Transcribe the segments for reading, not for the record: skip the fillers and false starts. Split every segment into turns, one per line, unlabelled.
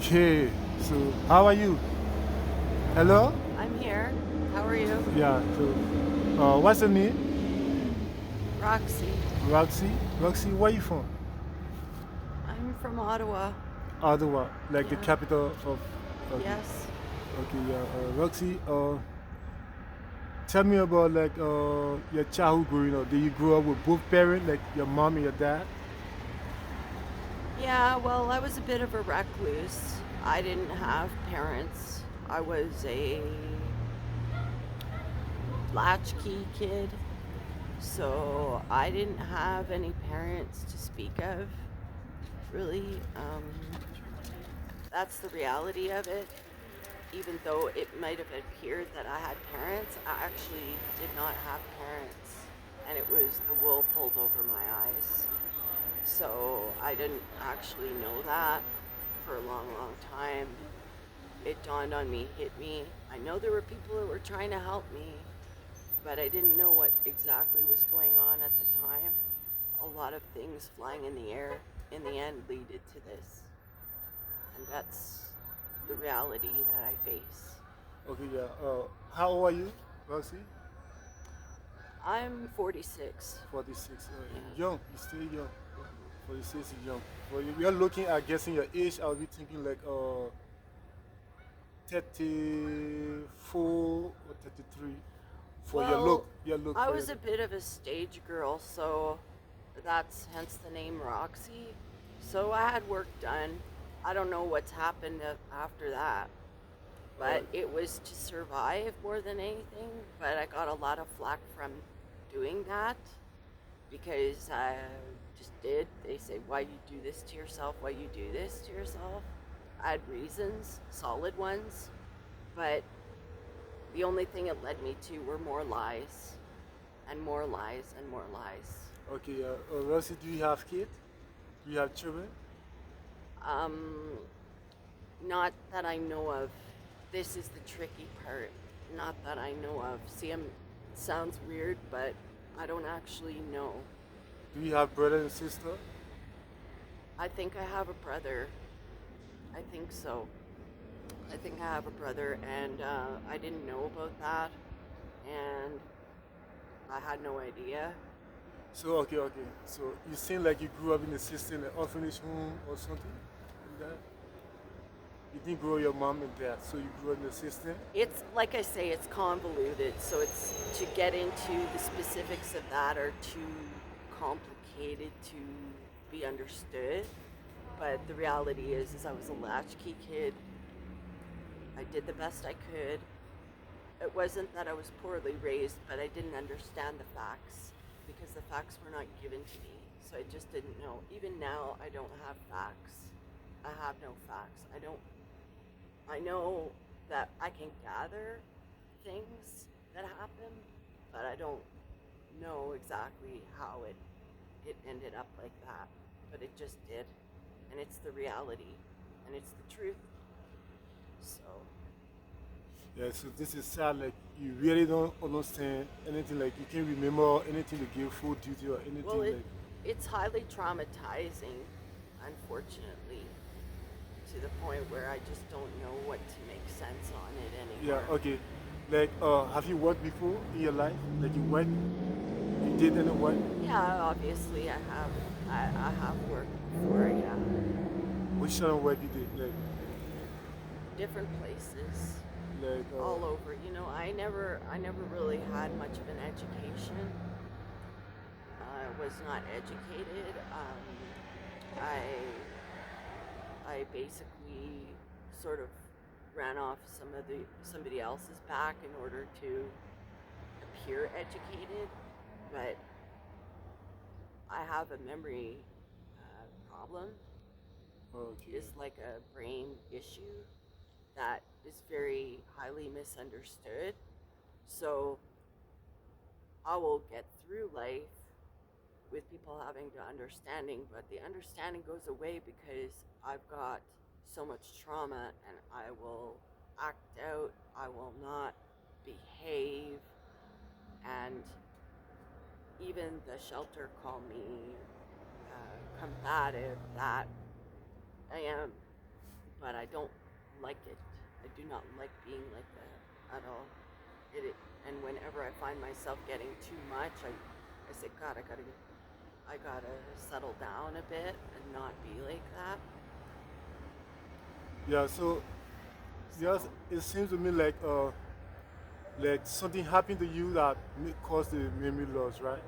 Okay, so how are you? Hello?
I'm here. How are you?
Yeah, so what's your name?
Roxy.
Roxy? Roxy, where you from?
I'm from Ottawa.
Ottawa, like the
Yeah.
capital of. Okay,
Yes.
okay, yeah. Roxy, tell me about like your childhood growing up. Did you grow up with both parents, like your mom and your dad?
Yeah, well, I was a bit of a recluse. I didn't have parents. I was a latchkey kid. So I didn't have any parents to speak of, really. That's the reality of it. Even though it might have appeared that I had parents, I actually did not have parents. And it was the wool pulled over my eyes. So I didn't actually know that for a long, long time. It dawned on me, hit me. I know there were people who were trying to help me, but I didn't know what exactly was going on at the time. A lot of things flying in the air in the end leaded to this. And that's the reality that I face.
Okay, yeah. How old are you, Roxy?
I'm 46.
46.
Yeah.
Young, you still young. 46 is young. But if you're looking at guessing your age, I'll be thinking like 34 or 33 for your look.
Well,
Your look
I
for your
was a
look.
bit of a stage girl, so that's hence the name Roxy. So I had work done. I don't know what's happened after that,
Uh,
but it was to survive more than anything. But I got a lot of flack from doing that because I just did. They say, "Why you do this to yourself? Why you do this to yourself?" I had reasons, solid ones, but the only thing it led me to were more lies and more lies and more lies.
okay, Rosie, do you have kids? Do you have children?
Um, Not that I know of. This is the tricky part. Not that I know of. See, it sounds weird, but I don't actually know.
Do you have brother and sister?
I think I have a brother. I think so. I think I have a brother, and I didn't know about that, and I had no idea.
So, okay, okay. So, you seem like you grew up in a system, an orphanage home or something like that? You didn't grow up with your mom and dad, so you grew up in the system?
It's like I say, it's convoluted. So it's to get into the specifics of that are too complicated to be understood. But the reality is I was a latchkey kid. I did the best I could. It wasn't that I was poorly raised, but I didn't understand the facts because the facts were not given to me. So I just didn't know. Even now, I don't have facts. I have no facts. I know that I can gather things that happen, but I don't know exactly how it ended up like that. But it just did. And it's the reality. And it's the truth. So,
Yeah, so this is sad. Like, you really don't understand anything. Like, you can't remember anything to give full duty or
well,
anything. Like,
it's highly traumatizing, unfortunately, to the point where I just don't know what to make sense on it
yeah,
anymore.
okay. Like, have you worked before in your life? Like, you went, you did any work?
Yeah, obviously I have. I have worked before. Yeah,
Which kind of work you did?
different places,
Like,
all over. I never really had much of an education. I was not educated. I I basically sort of ran off somebody else's back in order to appear educated, but I have a memory problem, which
okay.
is like a brain issue that is very highly misunderstood. So I will get through life with people having the understanding, but the understanding goes away because I've got so much trauma and I will act out, I will not behave, and even the shelter call me combative, that I am but I don't like it. I do not like being like that at all. And whenever I find myself getting too much, I say, God, I gotta settle down a bit and not be like that.
Yeah, so
So
yes, it seems to me like something happened to you that caused the memory loss, right?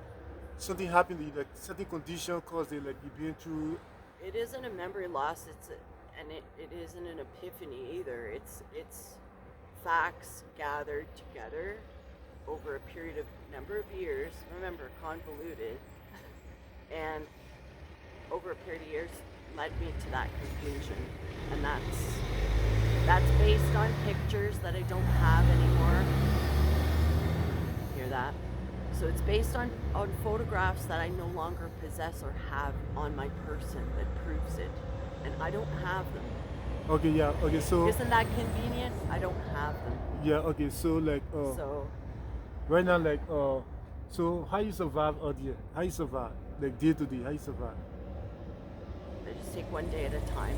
Something happened to you, like certain condition caused it, like you been through.
it isn't a memory loss. And it isn't an epiphany either. It's facts gathered together over a period of number of years. Remember, convoluted, and over a period of years led me to that conclusion, and that's based on pictures that I don't have anymore. Hear that? So it's based on photographs that I no longer possess or have on my person that proves it. And I don't have them.
Okay, yeah, okay, so
Isn't that convenient? I don't have them.
yeah, okay, so like
So
right now, like so how you survive out here? How you survive? Like day to day, how you survive?
I just take one day at a time.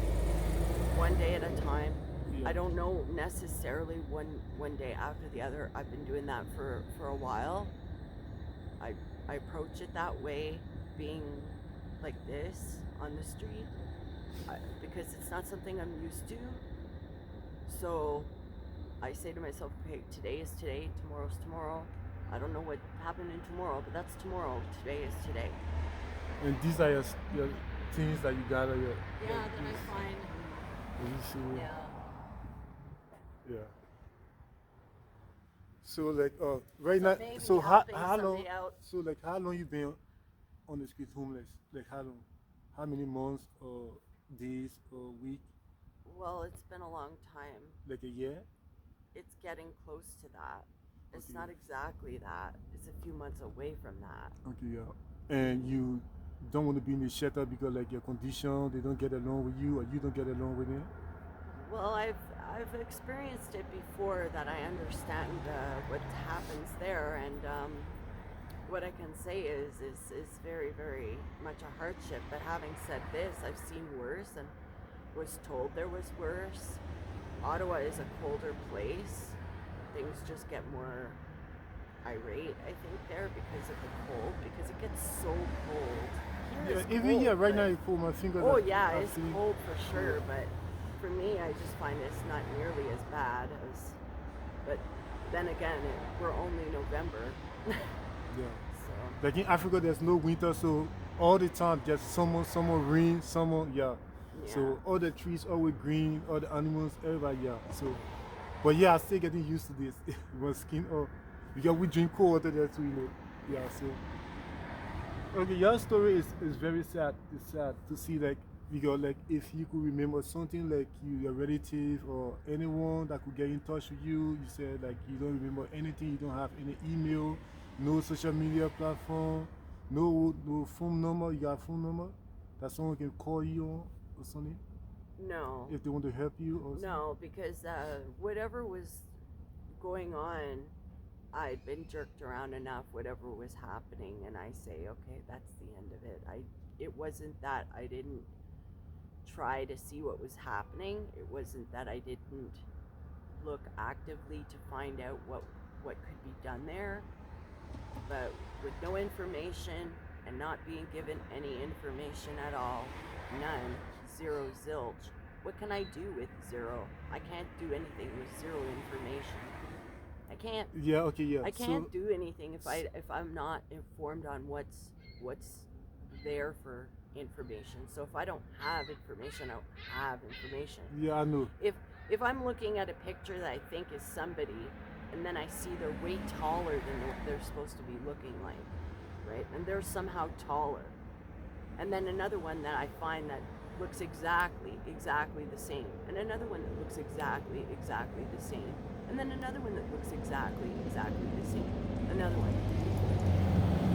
One day at a time.
Yeah.
I don't know necessarily one day after the other. I've been doing that for a while. I approach it that way, being like this on the street, because it's not something I'm used to. So I say to myself, okay, today is today, tomorrow's tomorrow. I don't know what happened in tomorrow, but that's tomorrow. Today is today.
And these are your things that you gather your
Yeah, that I find.
you see,
Yeah.
yeah. So like right
So
now,
maybe
so
helping
how long?
somebody out.
So like how long you been on the street homeless? Like how long? How many months or days or week?
Well, it's been a long time.
Like a year?
It's getting close to that. It's
Okay.
not exactly that. It's a few months away from that.
Okay, yeah. And you don't want to be in the shelter because like your condition, they don't get along with you, or you don't get along with them.
Well, I've experienced it before that I understand what happens there, and what I can say is very very much a hardship. But having said this, I've seen worse and was told there was worse. Ottawa is a colder place. Things just get more irate, I think, there because of the cold, because it gets so cold. Here
Yeah,
it's
even
cold,
here right now,
but-
you pull my fingers.
Oh yeah,
I've
it's
seen-
cold for sure, but for me, I just find it's not nearly as bad as. But then again, we're only November,
Yeah.
so
Like in Africa, there's no winter, so all the time just summer, rain, summer, yeah.
yeah.
So all the trees always green, all the animals, everybody, yeah. So, but yeah, I'm still getting used to this. My skin, because we drink cold water there too, you know. Yeah. So, okay, your story is very sad. It's sad to see like because like if you could remember something like your relative or anyone that could get in touch with you, you said like you don't remember anything, you don't have any email, no social media platform, no phone number. You got a phone number that someone can call you on or something
No,
if they want to help you or something?
no, because whatever was going on, I'd been jerked around enough. Whatever was happening, and I say, okay, that's the end of it. It wasn't that I didn't try to see what was happening. It wasn't that I didn't look actively to find out what could be done there. But with no information and not being given any information at all, none, zero, zilch. What can I do with zero? I can't do anything with zero information. I can't.
Yeah. Okay. Yeah.
I can't
So,
do anything if I'm not informed on what's there for information. So if I don't have information, I don't have information.
yeah, I know.
If I'm looking at a picture that I think is somebody, and then I see they're way taller than what they're supposed to be looking like, right? And they're somehow taller. And then another one that I find that looks exactly the same. And another one that looks exactly the same. And then another one that looks exactly the same. Another one.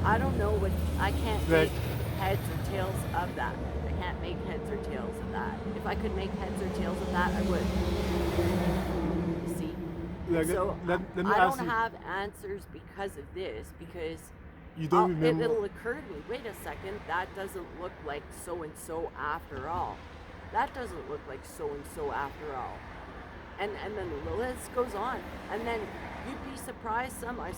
I don't know what, I can't
Like-
make heads or tails of that. I can't make heads or tails of that. If I could make heads or tails of that, I would. See?
Like,
So
let me
I
ask
don't
you.
have answers because of this, because
You don't remember.
it'll occur to me, wait a second, that doesn't look like so and so after all. that doesn't look like so and so after all. And then the list goes on. And then you'd be surprised. I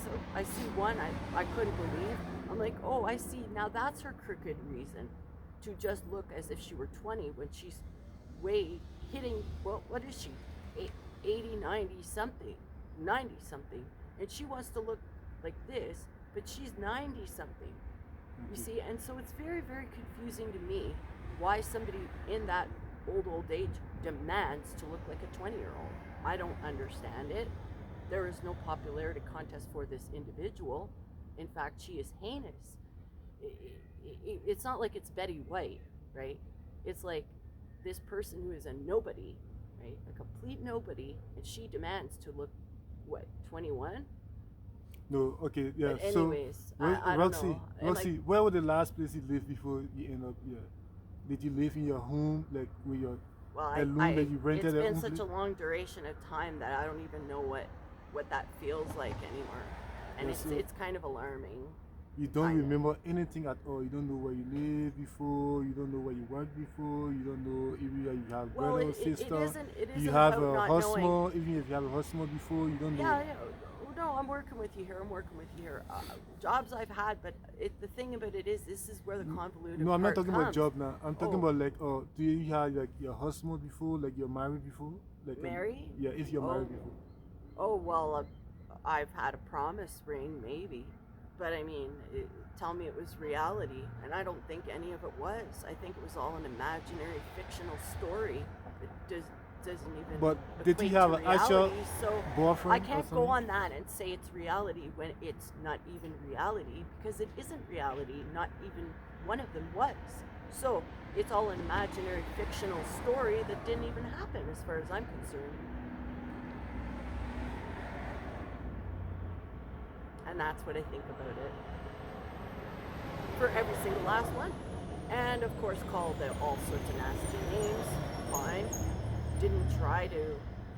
see one I couldn't believe. I'm like, oh, I see. Now that's her crooked reason to just look as if she were 20 when she's way hitting, well, what is she? 80, 90 something, 90 something. And she wants to look like this, but she's 90 something. You see, and so it's very, very confusing to me why somebody in that old age demands to look like a 20-year-old. I don't understand it. There is no popularity contest for this individual. In fact, she is heinous. It's not like it's Betty White, right? It's like this person who is a nobody, right? A complete nobody, and she demands to look, what, 21?
No, okay, yeah.
But anyways,
So,
I don't know.
Roxy, where was the last place you lived before you end up here? Did you live in your home, like with your room that you rented?
It's been such a long duration of time that I don't even know what that feels like anymore, and it's kind of alarming.
You don't remember anything at all. You don't know where you lived before. You don't know where you worked before. You don't know if you have brother or sister.
It isn't
you have
about
a
not
husband.
knowing.
Even if you have a husband before, you don't know.
Yeah. No, I'm working with you here. Jobs I've had, but the thing about it is, this is where the convoluted
No, I'm not
part
talking about
comes.
job now. I'm talking about like, do you have like your husband before, like you're married before? Like
Married?
Yeah, if you're married before.
Oh, well, I've had a promise ring, maybe. But I mean, tell me it was reality. And I don't think any of it was. I think it was all an imaginary, fictional story. It doesn't even
But did you have an actual boyfriend?
I can't go on that and say it's reality when it's not even reality, because it isn't reality. Not even one of them was. So it's all an imaginary, fictional story that didn't even happen as far as I'm concerned. And that's what I think about it. For every single last one. And of course called all sorts of nasty names. Fine. Didn't try to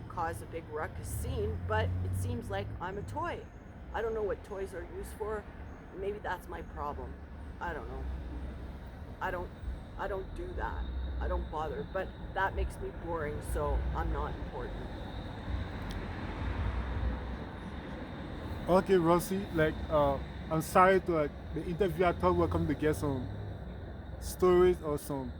cause a big ruckus scene, but it seems like I'm a toy. I don't know what toys are used for. Maybe that's my problem. I don't know. I don't do that. I don't bother. But that makes me boring, so I'm not important.
Okay, Roxy, like I'm sorry to the interview. I thought we were coming to get some stories or some.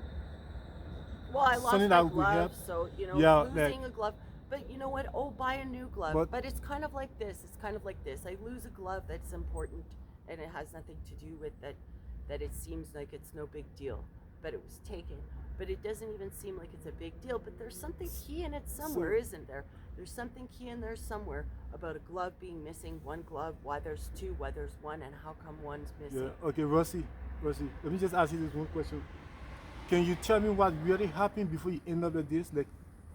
Well, I lost my glove, so losing a glove. But you know what? Oh, buy a new glove. But it's kind of like this. I lose a glove that's important, and it has nothing to do with that. That it seems like it's no big deal, but it was taken. But it doesn't even seem like it's a big deal. But there's something key in it somewhere, isn't there? There's something key in there somewhere about a glove being missing. One glove. Why there's two? Why there's one? And how come one's missing?
Yeah. Okay, Roxy. Let me just ask you this one question. Can you tell me what really happened before you end up like this? Like,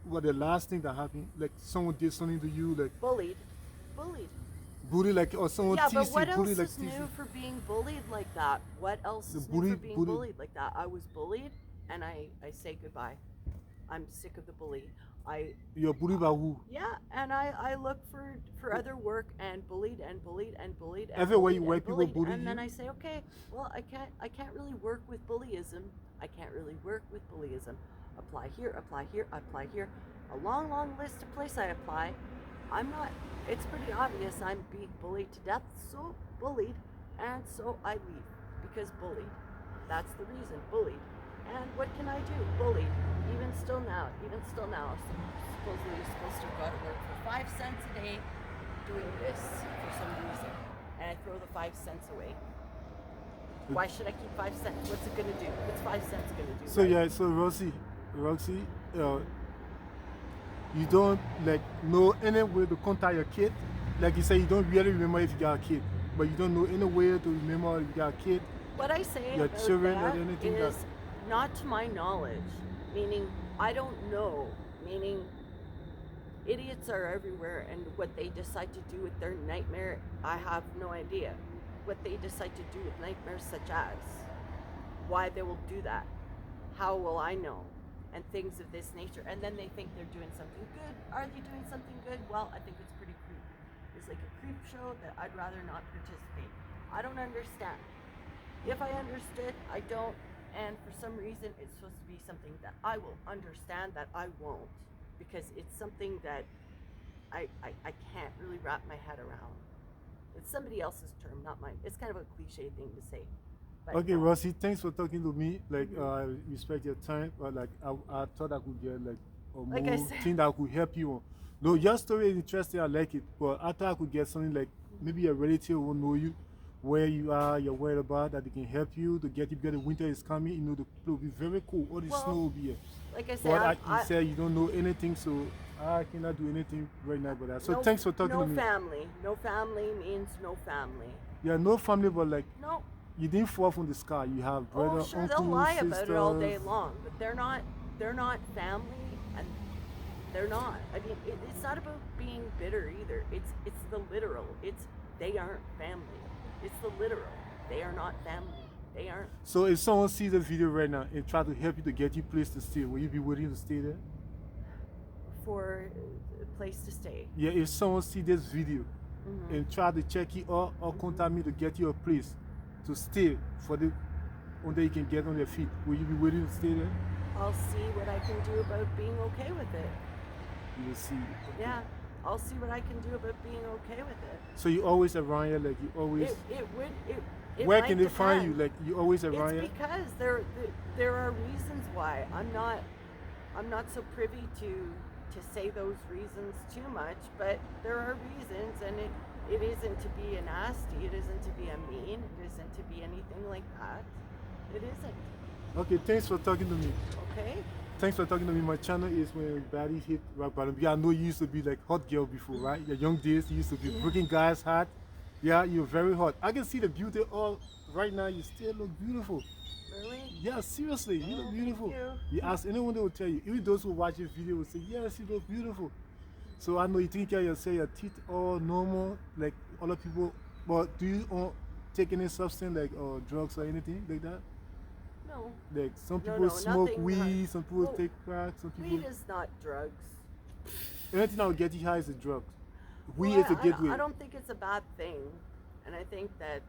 what the last thing that happened? Like, someone did something to you, like
bullied.
Bullied, like, or someone teased you.
Yeah, but what else
bullied,
is new for being bullied like that? What else is new for being bullied like that? I was bullied, and I say goodbye. I'm sick of the bully.
You're bullied by who?
Yeah, and I look for other work and bullied.
Everywhere you work, people bully you.
And then I say, okay, well, I can't really work with bullyism. Apply here. A long list of places I apply. It's pretty obvious I'm being bullied to death, so bullied, and so I leave, because bullied. That's the reason, bullied. And what can I do? Bullied. Even still now, supposedly you're supposed to go to work for 5 cents a day doing this for some reason, and I throw the 5 cents away. Why should I keep 5 cents? What's it gonna do? What's 5 cents gonna do?
So right? So Roxy, you don't like know any way to contact your kid. Like you say, you don't really remember if you got a kid, but you don't know any way to remember if you got a kid.
What I say
your
about
children
that
or anything
is not to my knowledge. Meaning, I don't know. Meaning, idiots are everywhere, and what they decide to do with their nightmare, I have no idea. What they decide to do with nightmares such as, why they will do that, how will I know, and things of this nature. And then they think they're doing something good. Are they doing something good? Well, I think it's pretty creepy. It's like a creep show that I'd rather not participate. I don't understand. If I understood, I don't And for some reason, it's supposed to be something that I will understand that I won't, because it's something that I can't really wrap my head around. It's somebody else's term, not mine. It's kind of a cliche thing to say. But
Okay,
no.
Roxy, thanks for talking to me. Like, I respect your time, but like, I thought I could get like a
Like I
more
said-
thing that could help you on. No, your story is interesting. I like it, but I thought I could get something like maybe a relative will know you, where you are, your whereabouts, that they can help you to get you. Because the winter is coming, you know, the place will be very cold. All the
Well,
snow will be here.
Like I said,
But you said you don't know anything, so I cannot do anything right now about that. So thanks for talking to me.
No family. No family means no family.
Yeah, no family, but like
No.
you didn't fall from the sky. You have brother,
Oh, sure,
uncle,
they'll lie
sisters.
about it all day long, but they're not family, and they're not. I mean, it's not about being bitter either. It's the literal. They aren't family. It's the literal. They are not family. They aren't.
So if someone sees the video right now and try to help you to get you a place to stay, will you be willing to stay there?
For a place to stay.
Yeah, if someone sees this video and try to check you out or contact me to get you a place to stay for the until you can get on your feet, will you be willing to stay there?
I'll see what I can do about being okay with it.
You will see.
Yeah, I'll see what I can do about being okay with it.
So you always around here, like you always.
It
Where
might
can they find you?
depend.
Like you always around
It's
here.
because there are reasons why. I'm not so privy to say those reasons too much, but there are reasons, and it isn't to be a nasty, it isn't to be a mean, it isn't to be anything like that. It isn't.
Okay, thanks for talking to me.
Okay?
Thanks for talking to me. My channel is when Batty hit rock bottom. Yeah, I know you used to be like hot girl before, right? Your young days, you used to be breaking guys' heart. Yeah, you're very hot. I can see the beauty all right now. You still look beautiful.
Really?
Yeah, seriously, you look
Oh,
beautiful.
thank you.
You ask anyone, they will tell you. Even those who watch this video will say, yes, you look beautiful. So I know you take care of yourself, your teeth all normal, like other people. But do you take any substance like drugs or anything like that?
No.
Like some
No,
people
no,
smoke
nothing
weed,
hard.
some people
Well,
take crack, some people.
Weed is not drugs.
Anything that will get you high is a drug. Weed
Well,
is a gateway.
I don't think it's a bad thing, and I think that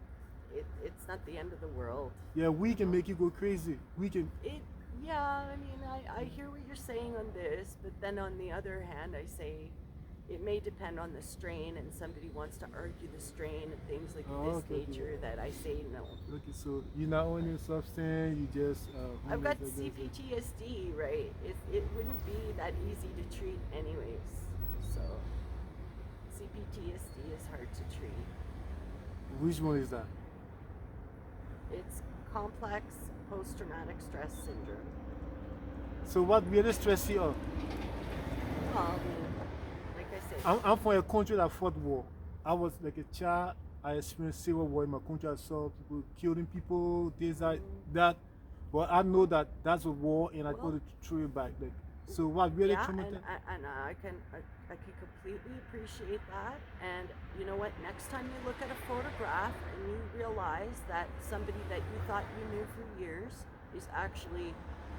it's not the end of the world.
Yeah, weed can make you go crazy. We can.
Yeah, I mean, I hear what you're saying on this, but then on the other hand, I say it may depend on the strain, and somebody wants to argue the strain and things like
Oh,
this
okay.
nature that I say no.
Okay, so you're not on any substance, you just.
I've got
homeless, I guess.
CPTSD, right? It wouldn't be that easy to treat anyways. So CPTSD is hard to treat.
Which one is that?
It's complex post-traumatic stress syndrome.
So what really stress you out?
Well, I mean, like I said,
I'm from a country that fought war. I was like a child. I experienced civil war in my country. I saw people killing people, things like that. But I know that that's a war, and I got to throw it back. Like, so what really
yeah,
traumatized?
and I can completely appreciate that. And you know what? Next time you look at a photograph and you realize that somebody that you thought you knew for years is actually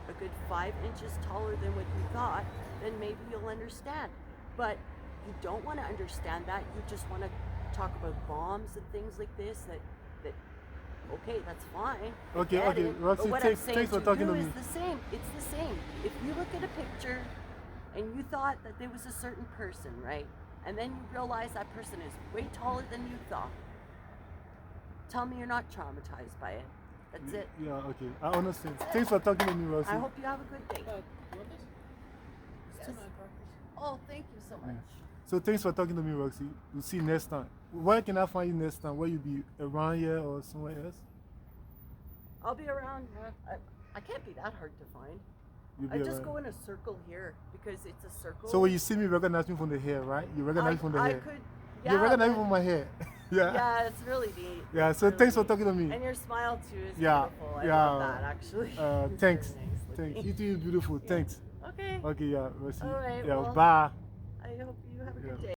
a good 5 inches taller than what you thought, then maybe you'll understand. But you don't want to understand that. You just want to talk about bombs and things like this. That okay, that's fine. I
Okay,
get
okay,
it.
Roxy,
But what
thanks-
I'm saying
thanks for
to
talking
you
to
is
me.
the same. It's the same. If you look at a picture and you thought that there was a certain person, right? And then you realize that person is way taller than you thought. Tell me you're not traumatized by it. That's it.
Yeah, okay, I understand. Thanks for talking to me, Roxy.
I hope you have a good day.
You want this? It's
Yes.
$2
Oh, thank you so much.
So thanks for talking to me, Roxy. We'll see you next time. Where can I find you next time? Will you be around here or somewhere else?
I'll be around. I can't be that hard to find.
You'll
I
be
just
around.
go in a circle here because it's a circle.
So when you see me, recognize me from the hair, right? You recognize me from the
I
hair.
could.
You recognize me
but-
from my hair. Yeah.
Yeah, it's really neat.
Yeah,
It's
so
really
thanks for
neat.
talking to me.
And your smile too is
Yeah,
beautiful. I
yeah.
love that actually. It's
Thanks.
very nice
Thanks.
looking.
You too, beautiful. Thanks.
Okay.
Okay, yeah, Roxy.
All right,
Yeah,
well,
bye.
I hope you have a
Yeah.
good day.